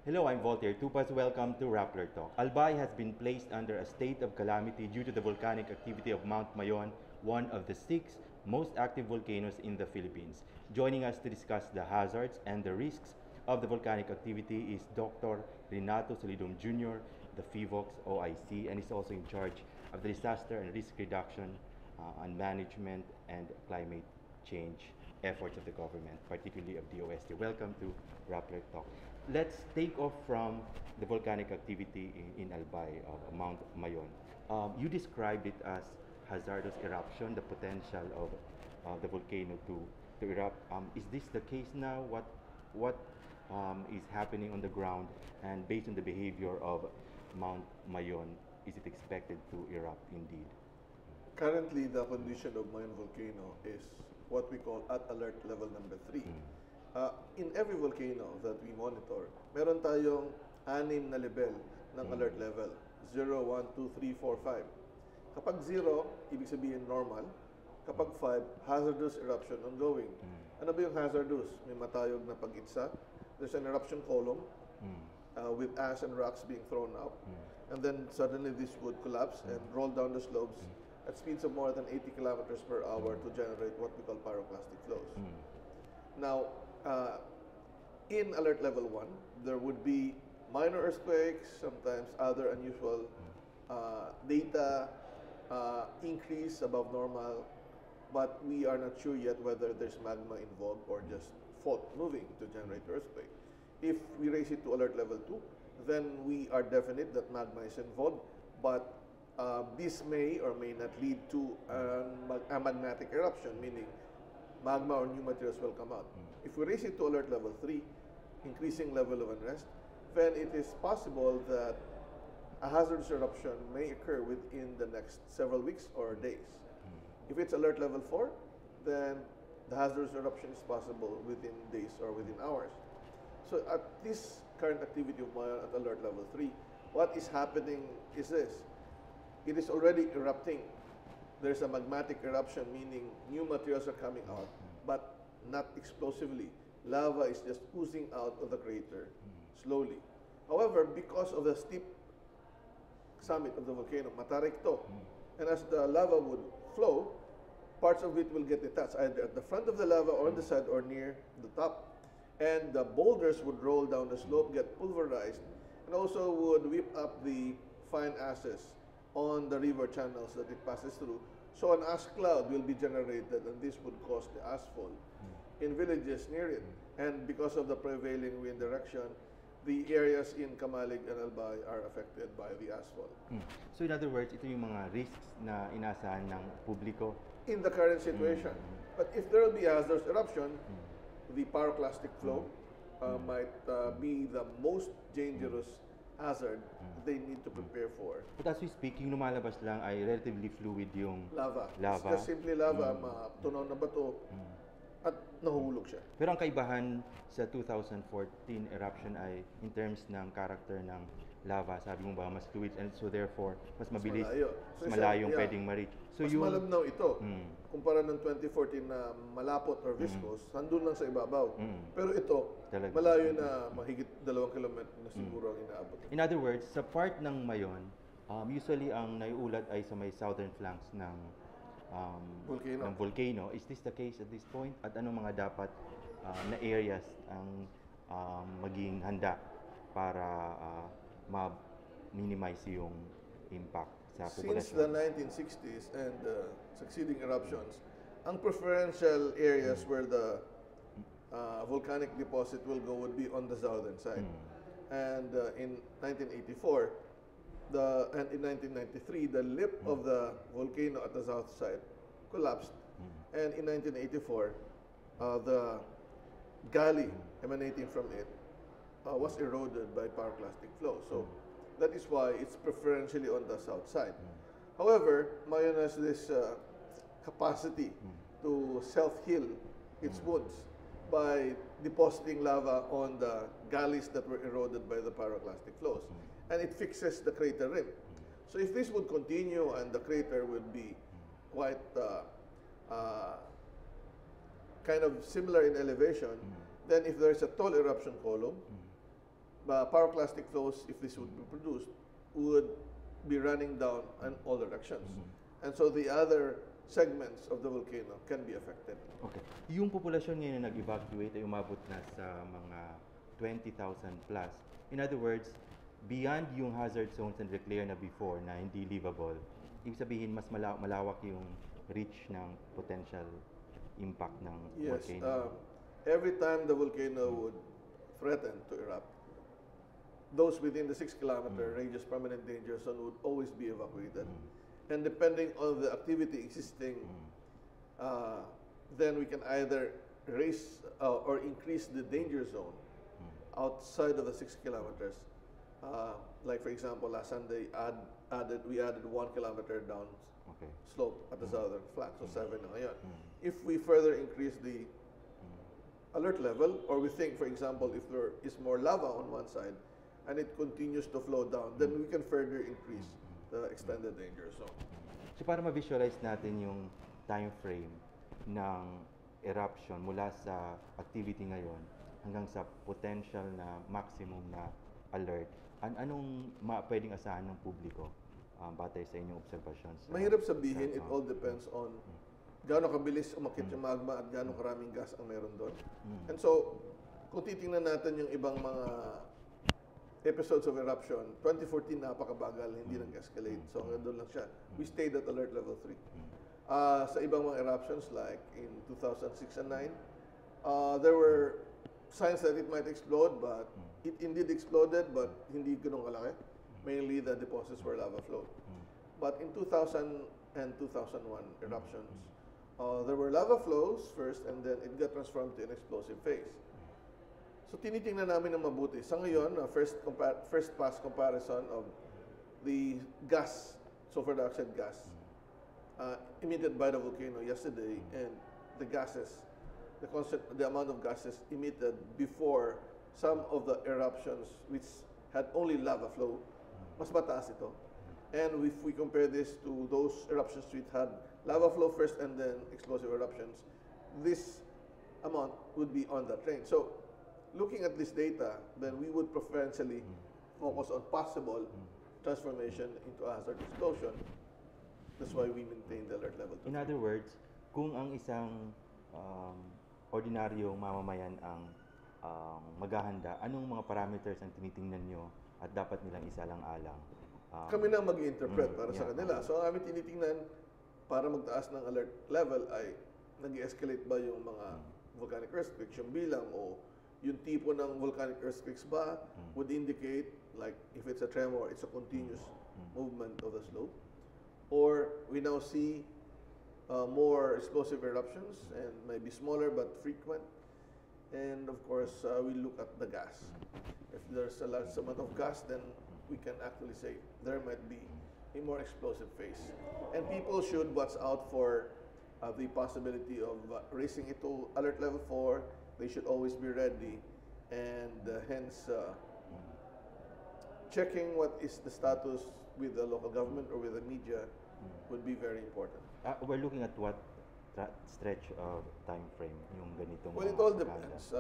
Hello, I'm Voltaire Tupas. Welcome to Rappler Talk. Albay has been placed under a state of calamity due to the volcanic activity of Mount Mayon, one of the 6 most active volcanoes in the Philippines. Joining us to discuss the hazards and the risks of the volcanic activity is Dr. Renato Solidum Jr., the FIVOX OIC, and is also in charge of the disaster and risk reduction and management and climate change efforts of the government, particularly of DOST. Welcome to Rappler Talk. Let's take off from the volcanic activity in Albay of Mount Mayon. You described it as hazardous eruption, the potential of the volcano to erupt. Is this the case now? What is happening on the ground, and based on the behavior of Mount Mayon, is it expected to erupt indeed? Currently, the condition of Mayon Volcano is what we call at alert level number 3. In every volcano that we monitor, meron tayong 6 na level ng alert level. 0, 1, 2, 3, 4, 5. Kapag 0, ibig sabihin normal. Kapag 5, hazardous eruption ongoing. Ano ba yung hazardous? May matayog na pag-itsa. There's an eruption column with ash and rocks being thrown out. And then suddenly this would collapse and roll down the slopes at speeds of more than 80 kilometers per hour to generate what we call pyroclastic flows. Now, in alert level 1, there would be minor earthquakes, sometimes other unusual data increase above normal, but we are not sure yet whether there's magma involved or just fault moving to generate earthquake. If we raise it to alert level 2, then we are definite that magma is involved, but this may or may not lead to a magmatic eruption, meaning magma or new materials will come out. If we raise it to alert level 3, increasing level of unrest, then it is possible that a hazardous eruption may occur within the next several weeks or days. If it's alert level 4, then the hazardous eruption is possible within days or within hours. So at this current activity of Mayon at alert level 3, what is happening is this. It is already erupting. There's a magmatic eruption, meaning new materials are coming out, but not explosively. Lava is just oozing out of the crater slowly. However, because of the steep summit of the volcano, matarik to, and as the lava would flow, parts of it will get detached, either at the front of the lava or on the side or near the top. And the boulders would roll down the slope, get pulverized, and also would whip up the fine ashes on the river channels that it passes through. So an ash cloud will be generated, and this would cause the ashfall in villages near it. And because of the prevailing wind direction, the areas in Kamalig and Albay are affected by the ashfall. So in other words, ito yung mga risks na inaasahan ng publiko in the current situation. But if there will be a hazardous eruption, the pyroclastic flow might be the most dangerous hazard they need to prepare for. But as we speak, yung lumalabas lang ay relatively fluid yung lava. It's just simply lava, tunaw na bato, at nahuhulog siya. Pero ang kaibahan sa 2014 eruption ay in terms ng character ng lava, sabi mo ba, mas fluid, and so therefore, mas mabilis, mas malayong pwedeng ma-reach. So mas malabnaw ito, kumpara ng 2014 na malapot or viscous, nandun lang sa ibabaw. Pero ito, malayo na mahigit 2 kilometro na siguro ang inaabot. In other words, sa part ng Mayon, usually ang naiulat ay sa may southern flanks ng volcano. Is this the case at this point? At anong mga dapat na areas ang maging handa para ma-minimize yung impact sa populasyon? Since the 1960s and succeeding eruptions, ang preferential areas where the volcanic deposit will go would be on the southern side. And in 1984, and in 1993, the lip of the volcano at the south side collapsed. And in 1984, the gully emanating from it was eroded by pyroclastic flow. So that is why it's preferentially on the south side. However, Mayon has this capacity to self-heal its wounds by depositing lava on the gullies that were eroded by the pyroclastic flows. And it fixes the crater rim. So if this would continue and the crater would be quite kind of similar in elevation, then if there's a tall eruption column, pyroclastic flows, if this would be produced, would be running down in all directions. And so the other segments of the volcano can be affected. Okay. Yung populasyon ngayon na nag-evacuate ay umabot na sa mga 20,000 plus. In other words, beyond yung hazard zones na declare na before na hindi livable, ibig sabihin mas malawak yung reach ng potential impact ng volcano. Every time the volcano would threaten to erupt, those within the 6-kilometer radius permanent danger zone would always be evacuated. And depending on the activity existing, then we can either raise or increase the danger zone outside of the 6 kilometers. Like for example, last Sunday we added 1 kilometer down slope at the southern flank, so 7 na ngayon. If we further increase the alert level, or we think, for example, if there is more lava on one side and it continues to flow down, then we can further increase the extended danger zone. So para ma-visualize natin yung time frame ng eruption mula sa activity ngayon hanggang sa potential na maximum na alert, anong pwedeng asahan ng publiko batay sa inyong observations? Mahirap sabihin, it all depends on gaano kabilis umakyat yung magma at gaano karaming gas ang meron doon. And so, kung titingnan natin yung ibang mga episodes of eruption, 2014 napakabagal, hindi nag-escalate. So hanggang doon lang siya. We stayed at alert level 3. Sa ibang mga eruptions like in 2006 and 9, there were signs that it might explode, but it indeed exploded, but hindi ganun kalaki. Mainly the deposits were lava flow. But in 2000 and 2001 eruptions, there were lava flows first, and then it got transformed to an explosive phase. So tinitingnan namin ng mabuti. Sa ngayon, first pass comparison of the gas, sulfur dioxide gas, emitted by the volcano yesterday, and the gases, the amount of gases emitted before some of the eruptions which had only lava flow, mas mataas ito. And if we compare this to those eruptions which had lava flow first and then explosive eruptions, this amount would be on that range. So looking at this data, then we would preferentially focus on possible transformation into a hazard explosion. That's why we maintain the alert level 2. In other words, kung ang isang ordinaryong mamamayan ang maghahanda, anong mga parameters ang tinitingnan nyo at dapat nilang isalang-alang? Kami na mag-interpret para sa kanila. So ang aming tinitingnan para magtaas ng alert level ay nag-escalate ba yung mga volcanic earthquakes, yung bilang o yung tipo ng volcanic earthquakes ba would indicate, like if it's a tremor, it's a continuous movement of the slope. Or we now see more explosive eruptions and maybe smaller but frequent. And of course, we look at the gas. If there's a large amount of gas, then we can actually say there might be a more explosive phase. And people should watch out for the possibility of raising it to alert level 4. They should always be ready, and hence checking what is the status with the local government or with the media would be very important. We're looking at what stretch of time frame yung ganitong Well, it all depends.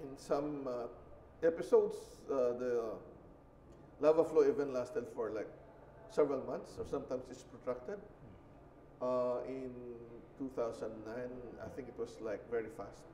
In some episodes, the lava flow even lasted for like several months, or sometimes it's protracted. In 2009, I think it was like very fast.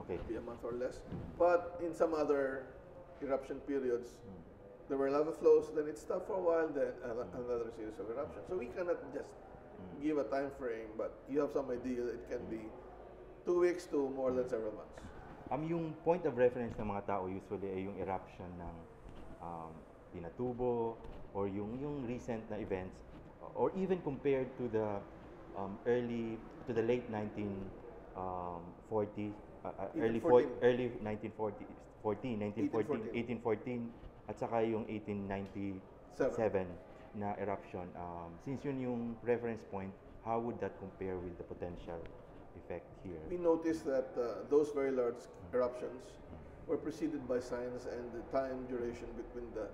Okay. Maybe a month or less. But in some other eruption periods, there were lava flows, then it stopped for a while, then another series of eruptions. So we cannot just give a time frame, but you have some idea that it can be 2 weeks to more than several months. Yung point of reference ng mga tao usually ay yung eruption ng Pinatubo or yung recent na events, or even compared to the late 1940s, early 1940s, 1814 at saka yung 1897 na eruption. Since yun yung reference point, how would that compare with the potential effect here? We noticed that those very large eruptions were preceded by signs, and the time duration between the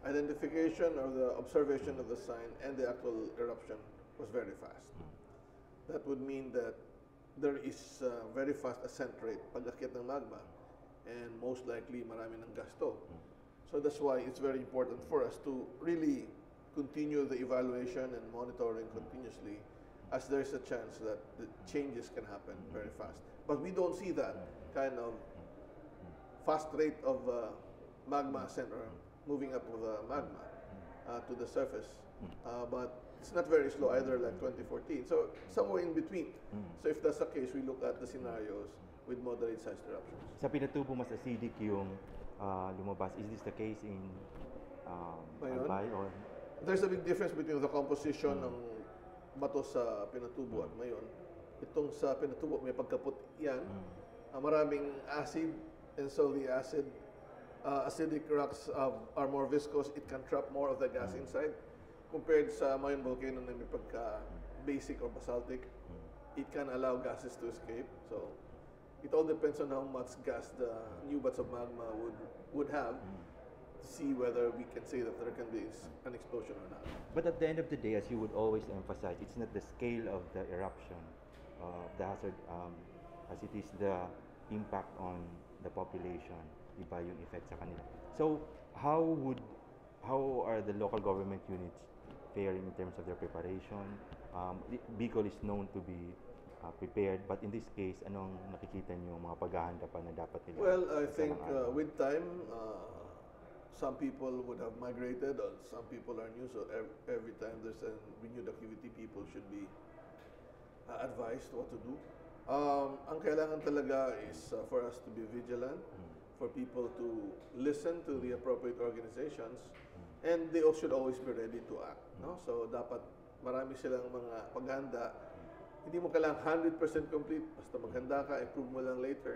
identification or the observation of the sign and the actual eruption was very fast. That would mean that there is very fast ascent rate pag-akyat ng magma, and most likely marami ng gasto. So that's why it's very important for us to really continue the evaluation and monitoring continuously, as there's a chance that the changes can happen very fast. But we don't see that kind of fast rate of magma ascent or moving up of the magma to the surface. But it's not very slow either, like 2014. So somewhere in between. So if that's the case, we look at the scenarios with moderate sized eruptions. Sa Pinatubo, mas acidic yung lumabas. Is this the case in Mayon? Albay or? There's a big difference between the composition ng bato sa Pinatubo at Mayon. Itong sa Pinatubo, may pagkaput yan. Maraming acid, and so the acidic rocks are more viscous. It can trap more of the gas inside. Compared sa Mayon Volcano na may pagka-basic or basaltic, it can allow gases to escape. So it all depends on how much gas the new bats of magma would have to see whether we can say that there can be an explosion or not. But at the end of the day, as you would always emphasize, it's not the scale of the eruption, the hazard, as it is the impact on the population, iba yung effect sa kanila. So how are the local government units faring in terms of their preparation? Bicol is known to be prepared, but in this case, anong nakikita niyo mga paghahanda pa na dapat nila? Well, I think with time, some people would have migrated, or some people are new. So every time there's a renewed activity, people should be advised what to do. Ang kailangan talaga is for us to be vigilant, for people to listen to the appropriate organizations, and they all should always be ready to act. No? So dapat marami silang mga paghanda. Hindi mo kailangan 100% complete. Basta maghanda ka, improve mo lang later.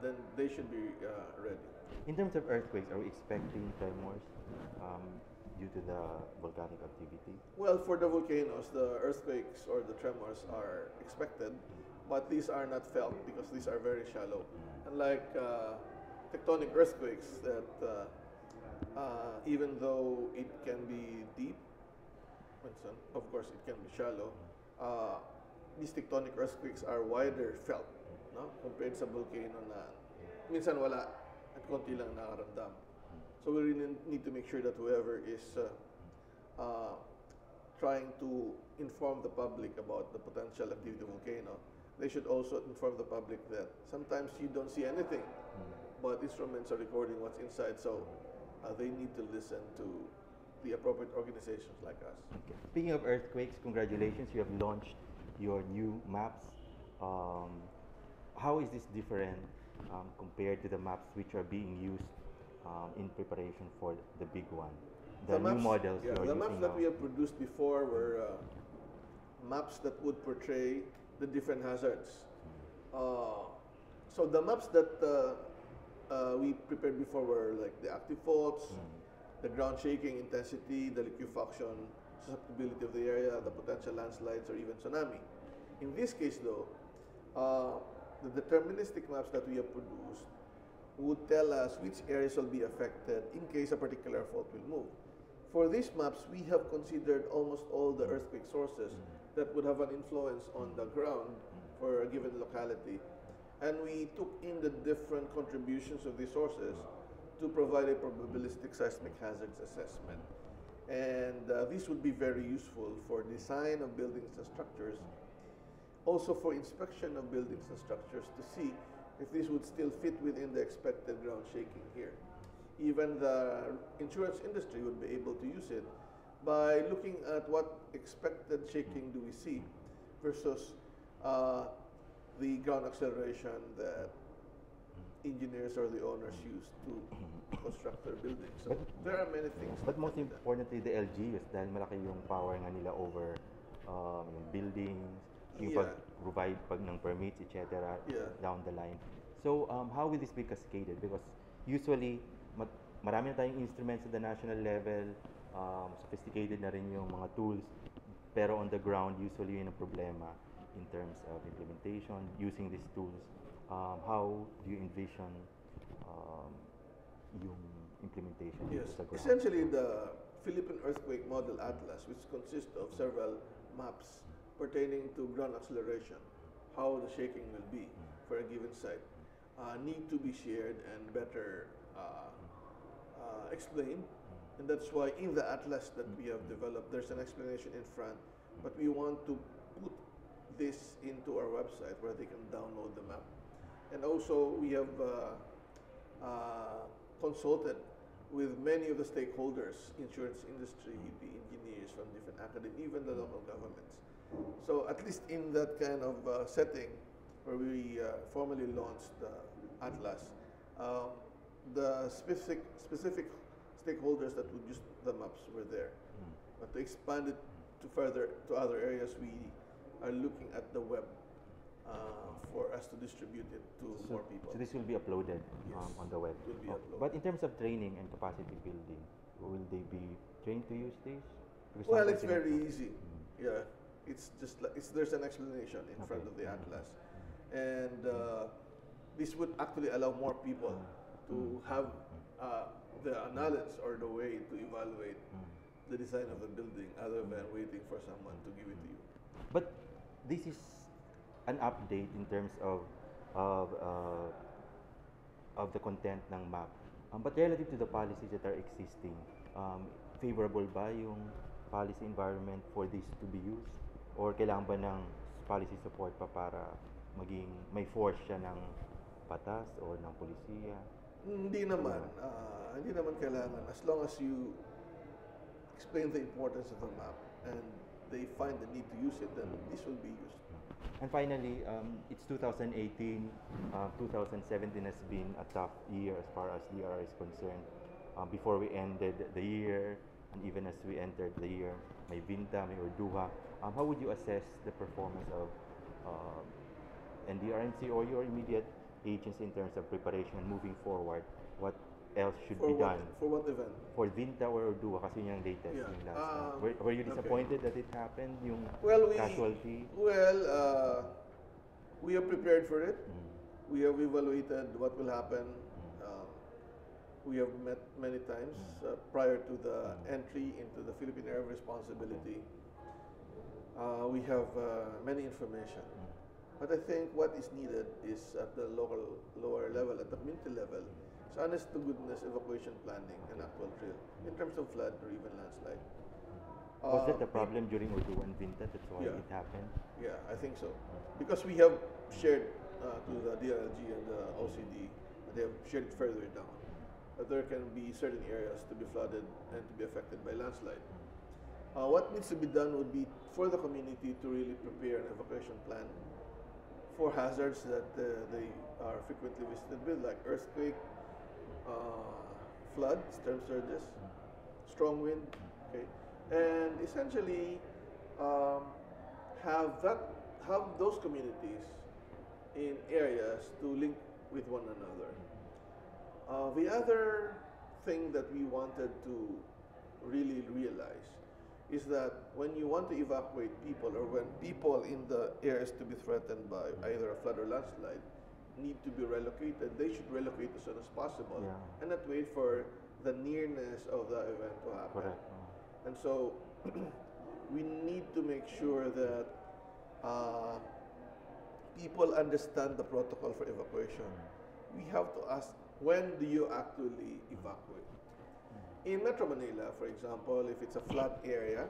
Then they should be ready. In terms of earthquakes, are we expecting tremors due to the volcanic activity? Well, for the volcanoes, the earthquakes or the tremors are expected, but these are not felt because these are very shallow. Unlike tectonic earthquakes that even though it can be deep, of course it can be shallow, these tectonic earthquakes are wider felt, no? Compared sa volcano na minsan wala at konti lang nakaramdam. So we really need to make sure that whoever is trying to inform the public about the potential activity of the volcano, they should also inform the public that sometimes you don't see anything, but instruments are recording what's inside, so they need to listen to the appropriate organizations like us. Okay. Speaking of earthquakes, congratulations, you have launched your new maps. How is this different compared to the maps which are being used in preparation for the big one? The new models you're the using maps that now. we have produced before were maps that would portray the different hazards. So the maps that we prepared before were like the active faults, the ground shaking intensity, the liquefaction susceptibility of the area, the potential landslides, or even tsunami. In this case, though, the deterministic maps that we have produced would tell us which areas will be affected in case a particular fault will move. For these maps, we have considered almost all the earthquake sources that would have an influence on the ground for a given locality. And we took in the different contributions of these sources to provide a probabilistic seismic hazards assessment. And this would be very useful for design of buildings and structures, also for inspection of buildings and structures to see if this would still fit within the expected ground shaking here. Even the insurance industry would be able to use it by looking at what expected shaking do we see versus the ground acceleration that engineers or the owners use to construct their buildings. So there are many things. But most importantly, the LGUs, dahil malaki yung power nga nila over yung buildings, yung pag-provide ng permits, etc. down the line. So how will this be cascaded? Because usually, marami na tayong instruments at the national level, sophisticated na rin yung mga tools, pero on the ground, usually yun ang problema in terms of implementation, using these tools. How do you envision yung implementation sa ground? Essentially, the Philippine Earthquake Model Atlas, which consists of several maps pertaining to ground acceleration, how the shaking will be for a given site. need to be shared and better explained. And that's why in the atlas that we have developed, there's an explanation in front, but we want to put this into our website where they can download the map. And also, we have consulted with many of the stakeholders, insurance industry, the engineers from different academy, even the local governments. So at least in that kind of setting where we formally launched the Atlas, the specific stakeholders that would use the maps were there. But to expand it to other areas, we are looking at the web for us to distribute it to more people. So this will be uploaded on the web. It will be uploaded. But in terms of training and capacity building, will they be trained to use this? Because Well, sometimes it's they have very to- easy. Yeah, it's just like there's an explanation in front of the atlas, and this would actually allow more people to have the knowledge or the way to evaluate the design of the building, other than waiting for someone to give it to you. But this is an update in terms of of, uh, of the content ng map. But relative to the policies that are existing, favorable ba yung policy environment for this to be used? Or kailangan ba ng policy support pa para maging may force siya ng batas or ng polisiya? Hindi naman. Hindi naman kailangan. As long as you explain the importance of the map and they find the need to use it, then this will be used. And finally, it's 2018. 2017 has been a tough year as far as DRR is concerned. Before we ended the year, and even as we entered the year, may Vinta, may Orduha. How would you assess the performance of NDRMC or your immediate agency in terms of preparation and moving forward? What else should be done? For what event? For Vinta or Orduha, kasi yun yung latest. Yeah. Yung last one. Were you disappointed that it happened, yung casualty? Well, we are prepared for it. We have evaluated what will happen. We have met many times prior to the entry into the Philippine Area of Responsibility. We have many information. But I think what is needed is at the lower level, at the community level, is honest to goodness evacuation planning and actual drill in terms of flood or even landslide. Was that the problem during Orduha and Vinta? That's why Yeah. it happened? Yeah, I think so. Because we have shared to the DLG and the OCD, they have shared it further down. That there can be certain areas to be flooded and to be affected by landslide. What needs to be done would be for the community to really prepare an evacuation plan for hazards that they are frequently visited with, like earthquake, flood, storm surges, strong wind, okay, and essentially have those communities in areas to link with one another. The other thing that we wanted to really realize is that when you want to evacuate people, or when people in the areas to be threatened by either a flood or landslide need to be relocated, they should relocate as soon as possible and not wait for the nearness of the event to happen. Correct. And so we need to make sure that people understand the protocol for evacuation. We have to ask, when do you actually evacuate? In Metro Manila, for example, if it's a flat area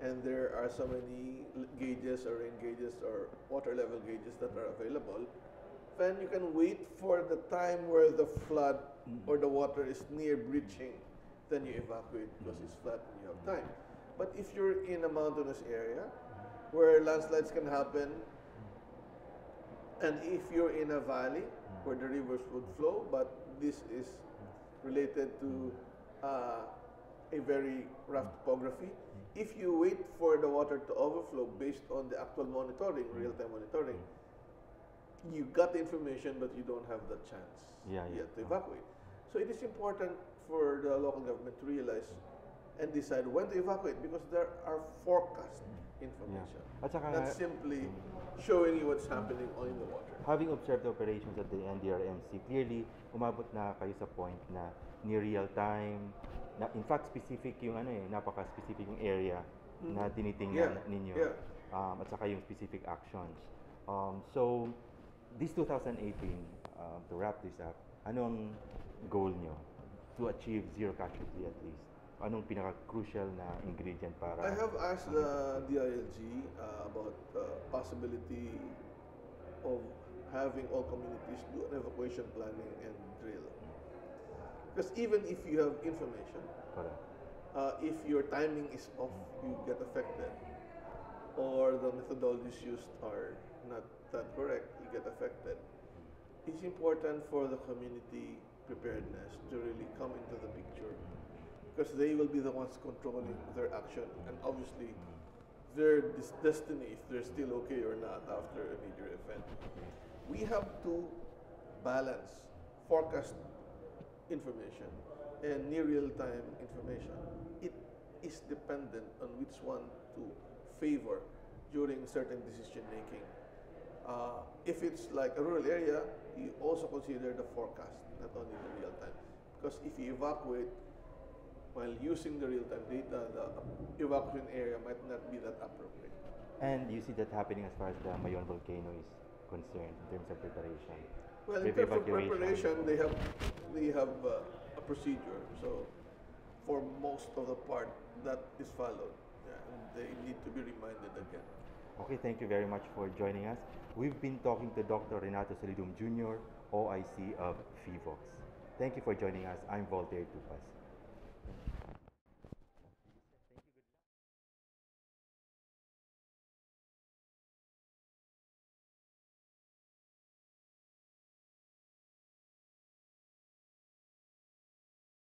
and there are so many gauges or rain gauges or water level gauges that are available, then you can wait for the time where the flood or the water is near breaching, then you evacuate because it's flat and you have time. But if you're in a mountainous area where landslides can happen, and if you're in a valley where the rivers would flow, but this is related to a very rough topography, if you wait for the water to overflow based on the actual monitoring, real-time monitoring, you got the information, but you don't have the chance yet to evacuate. So it is important for the local government to realize and decide when to evacuate, because there are forecast information, At saka, not simply showing you what's happening in the water. having observed the operations at the NDRMC, clearly umabot na kayo sa point na near real time, na in fact specific yung napaka-specific yung area na tinitingnan ninyo. At saka yung specific actions. So this 2018, to wrap this up, anong goal nyo to achieve zero casualty at least? Anong pinaka-crucial na ingredient para... I have asked the DILG about the possibility of having all communities do an evacuation planning and drill. Because even if you have information, Correct. if your timing is off, you get affected, or the methodologies used are not that correct, you get affected. It's important for the community preparedness to really come into the picture, because they will be the ones controlling their action and obviously their destiny, if they're still okay or not after a major event. We have to balance forecast information and near real-time information. It is dependent on which one to favor during certain decision making. If it's like a rural area, you also consider the forecast, not only the real time. Because if you evacuate while using the real time data, the evacuation area might not be that appropriate. And you see that happening as far as the Mayon Volcano is concerned in terms of preparation. Well, in With terms of evacuation. preparation, they have a procedure. So for most of the part, that is followed. Yeah, and they need to be reminded again. Okay, thank you very much for joining us. We've been talking to Dr. Renato Solidum Jr., OIC of FIVOX. Thank you for joining us. I'm Voltaire Tupas.